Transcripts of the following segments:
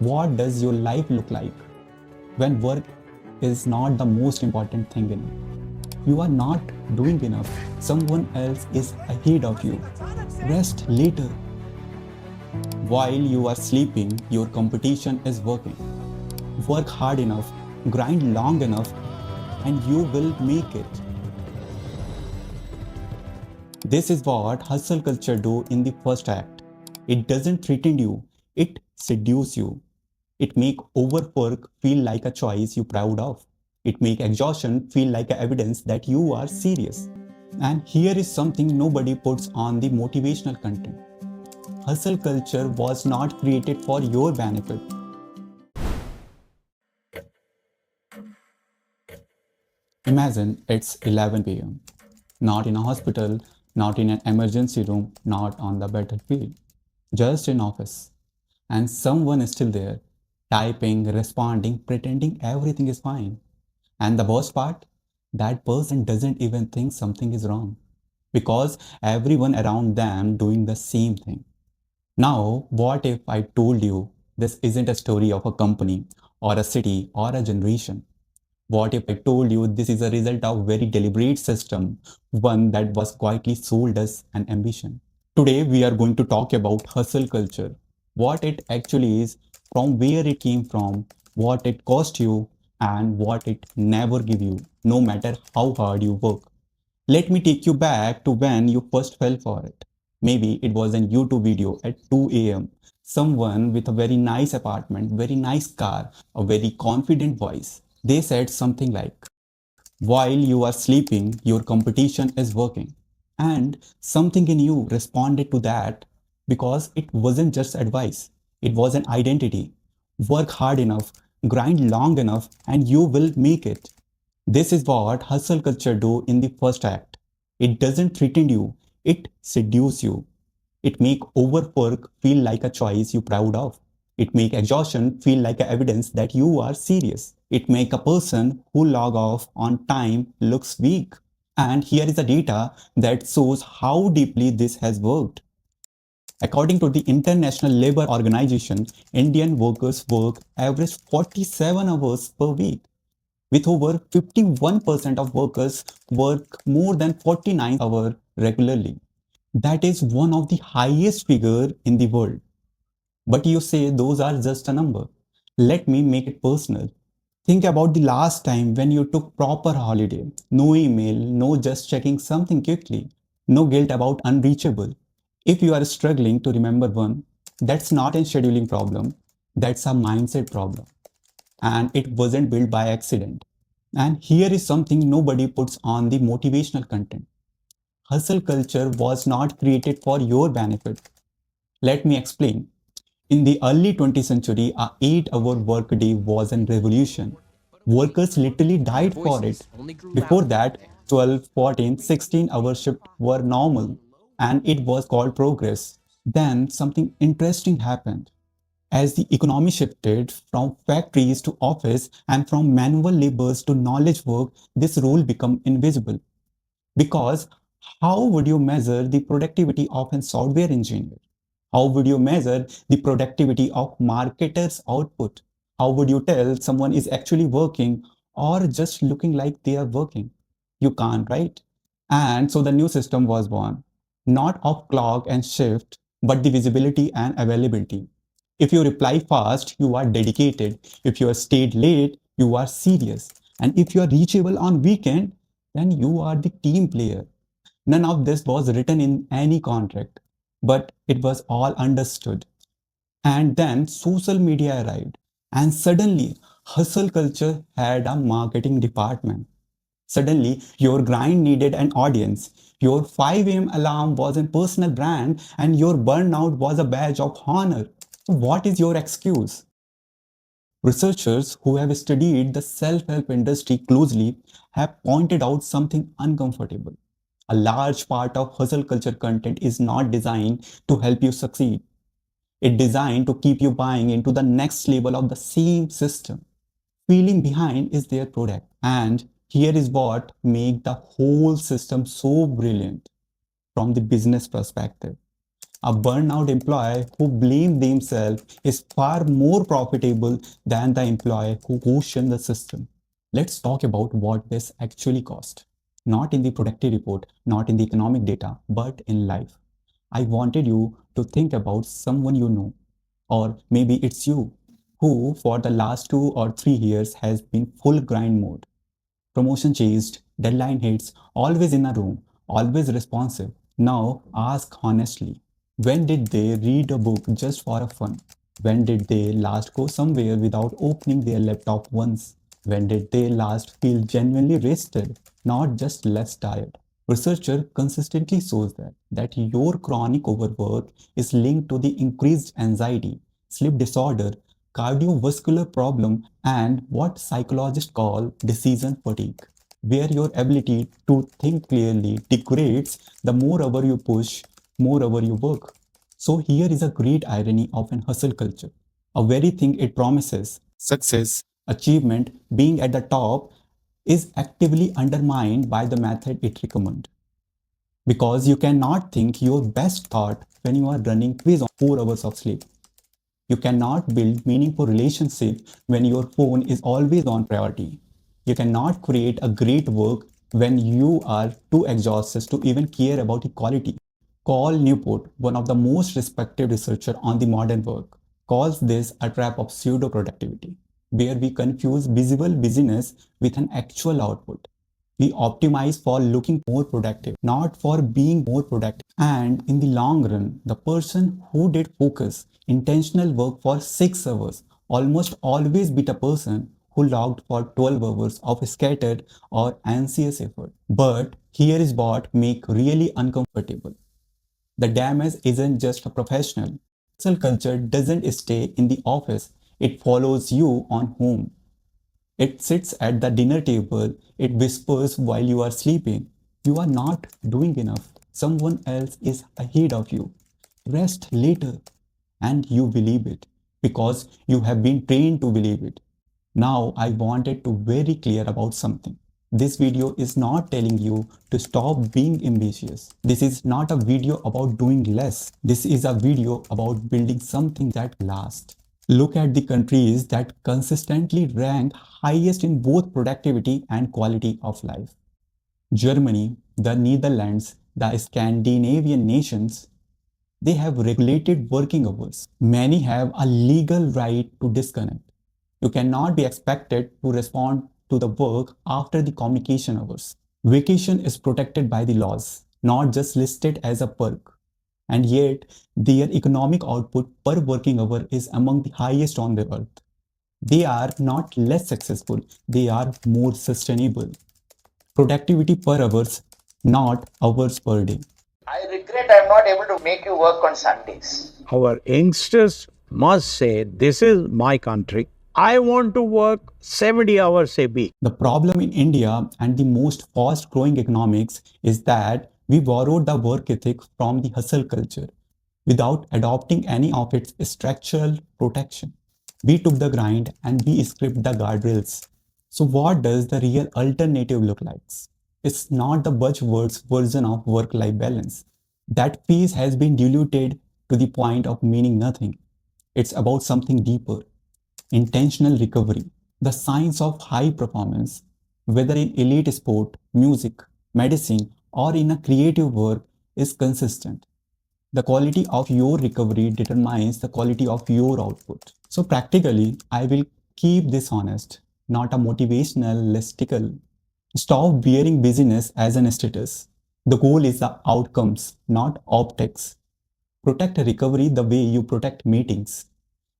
What does your life look like when work is not the most important thing in it? You are not doing enough. Someone else is ahead of you. Rest later. While you are sleeping, your competition is working. Work hard enough, grind long enough, and you will make it. This is what hustle culture do in the first act. It doesn't threaten you, it seduces you. It make overwork feel like a choice you proud of. It make exhaustion feel like evidence that you are serious. And here is something nobody puts on the motivational content. Hustle culture was not created for your benefit. Imagine it's 11 p.m. Not in a hospital, not in an emergency room, not on the battlefield, just in office. And someone is still there, typing, responding, pretending everything is fine. And the worst part, that person doesn't even think something is wrong because everyone around them doing the same thing. Now, what if I told you this isn't a story of a company or a city or a generation? What if I told you this is a result of very deliberate system, one that was quietly sold as an ambition? Today we are going to talk about hustle culture, what it actually is, from where it came from, what it cost you, and what it never give you, no matter how hard you work. Let me take you back to when you first fell for it. Maybe it was a YouTube video at 2 a.m. Someone with a very nice apartment, very nice car, a very confident voice. They said something like, while you are sleeping, your competition is working. And something in you responded to that because it wasn't just advice, it was an identity. Work hard enough, grind long enough, and you will make it. This is what hustle culture do in the first act. It doesn't threaten you, it seduces you. It make overwork feel like a choice you proud of. It make exhaustion feel like evidence that you are serious. It make a person who log off on time looks weak. And here is the data that shows how deeply this has worked. According to the International Labour Organization, Indian workers work average 47 hours per week, with over 51% of workers work more than 49 hours regularly. That is one of the highest figure in the world. But you say those are just a number. Let me make it personal. Think about the last time when you took proper holiday. No email, no just checking something quickly. No guilt about unreachable. If you are struggling to remember one, that's not a scheduling problem. That's a mindset problem. And it wasn't built by accident. And here is something nobody puts on the motivational content. Hustle culture was not created for your benefit. Let me explain. In the early 20th century, a 8-hour workday was a revolution. Workers literally died for it. Before that, 12, 14, 16-hour shifts were normal, and it was called progress. Then something interesting happened. As the economy shifted from factories to office and from manual labors to knowledge work, this rule became invisible. Because how would you measure the productivity of a software engineer? How would you measure the productivity of marketers' output? How would you tell someone is actually working or just looking like they are working? You can't, right? And so the new system was born, not of clock and shift, but the visibility and availability. If you reply fast, you are dedicated. If you are stayed late, you are serious. And if you are reachable on weekend, then you are the team player. None of this was written in any contract, but it was all understood. And then social media arrived, and suddenly hustle culture had a marketing department. Suddenly, your grind needed an audience. Your 5 a.m. alarm was a personal brand, and your burnout was a badge of honor. So what is your excuse? Researchers who have studied the self help industry closely have pointed out something uncomfortable. A large part of hustle culture content is not designed to help you succeed. It's designed to keep you buying into the next level of the same system. Feeling behind is their product. And here is what makes the whole system so brilliant from the business perspective. A burnout employee who blames themselves is far more profitable than the employee who questions the system. Let's talk about what this actually cost. Not in the productivity report, not in the economic data, but in life. I wanted you to think about someone you know, or maybe it's you, who for the last 2 or 3 years has been full grind mode. Promotion chased, deadline hits, always in a room, always responsive. Now ask honestly, when did they read a book just for a fun? When did they last go somewhere without opening their laptop once? When did they last feel genuinely rested, not just less tired? Researcher consistently shows that your chronic overwork is linked to the increased anxiety, sleep disorder, cardiovascular problem, and what psychologists call decision fatigue, where your ability to think clearly degrades the more hour you push, more hour you work. So here is a great irony of an hustle culture. A very thing it promises, success, achievement, being at the top, is actively undermined by the method it recommends. Because you cannot think your best thought when you are running quiz on 4 hours of sleep. You cannot build meaningful relationship when your phone is always on priority. You cannot create a great work when you are too exhausted to even care about equality. Carl Newport, one of the most respected researchers on the modern work, calls this a trap of pseudo-productivity, where we confuse visible busyness with an actual output. We optimize for looking more productive, not for being more productive. And in the long run, the person who did focus, intentional work for 6 hours almost always beat a person who logged for 12 hours of scattered or anxious effort. But here is what makes really uncomfortable. The damage isn't just a professional. Hustle culture doesn't stay in the office. It follows you on home. It sits at the dinner table. It whispers while you are sleeping. You are not doing enough. Someone else is ahead of you. Rest later. And you believe it because you have been trained to believe it. Now, I wanted to very clear about something. This video is not telling you to stop being ambitious. This is not a video about doing less. This is a video about building something that lasts. Look at the countries that consistently rank highest in both productivity and quality of life. Germany, the Netherlands, the Scandinavian nations, they have regulated working hours. Many have a legal right to disconnect. You cannot be expected to respond to the work after the communication hours. Vacation is protected by the laws, not just listed as a perk. And yet, their economic output per working hour is among the highest on the earth. They are not less successful, they are more sustainable. Productivity per hours, not hours per day. I regret I'm not able to make you work on Sundays. Our youngsters must say, "This is my country. I want to work 70 hours a week." The problem in India and the most fast growing economics is that we borrowed the work ethic from the hustle culture without adopting any of its structural protection. We took the grind and we script the guardrails. So, what does the real alternative look like? It's not the buzzwords version of work life balance. That piece has been diluted to the point of meaning nothing. It's about something deeper, intentional recovery, the science of high performance, whether in elite sport, music, medicine, or in a creative work, is consistent. The quality of your recovery determines the quality of your output. So, practically, I will keep this honest, not a motivational listicle. Stop wearing busyness as an status. The goal is the outcomes, not optics. Protect recovery the way you protect meetings.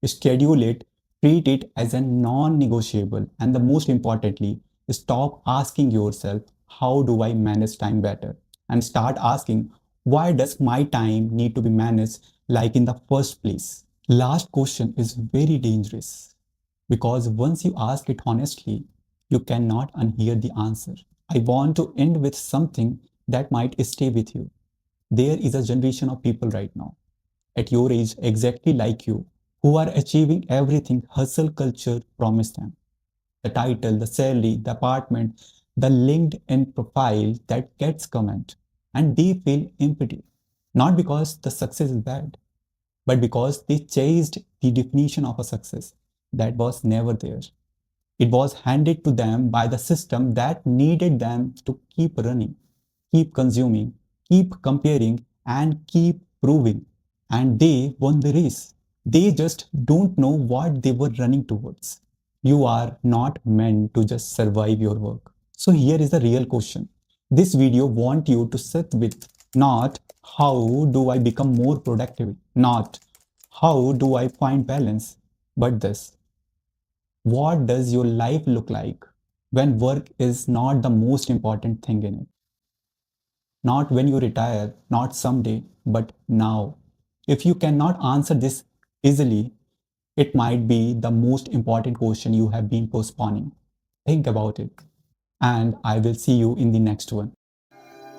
Schedule it, treat it as a non negotiable, and the most importantly, stop asking yourself, how do I manage time better? And start asking, why does my time need to be managed like in the first place? Last question is very dangerous because once you ask it honestly, you cannot unhear the answer. I want to end with something that might stay with you. There is a generation of people right now at your age exactly like you who are achieving everything hustle culture promised them. The title, the salary, the apartment, the LinkedIn profile that gets comment, and they feel empty. Not because the success is bad, but because they chased the definition of a success that was never there. It was handed to them by the system that needed them to keep running, keep consuming, keep comparing, and keep proving. And they won the race. They just don't know what they were running towards. You are not meant to just survive your work. So here is the real question. This video want you to sit with not how do I become more productive, not how do I find balance, but this. What does your life look like when work is not the most important thing in it? Not when you retire, not someday, but now. If you cannot answer this easily, it might be the most important question you have been postponing. Think about it, and I will see you in the next one.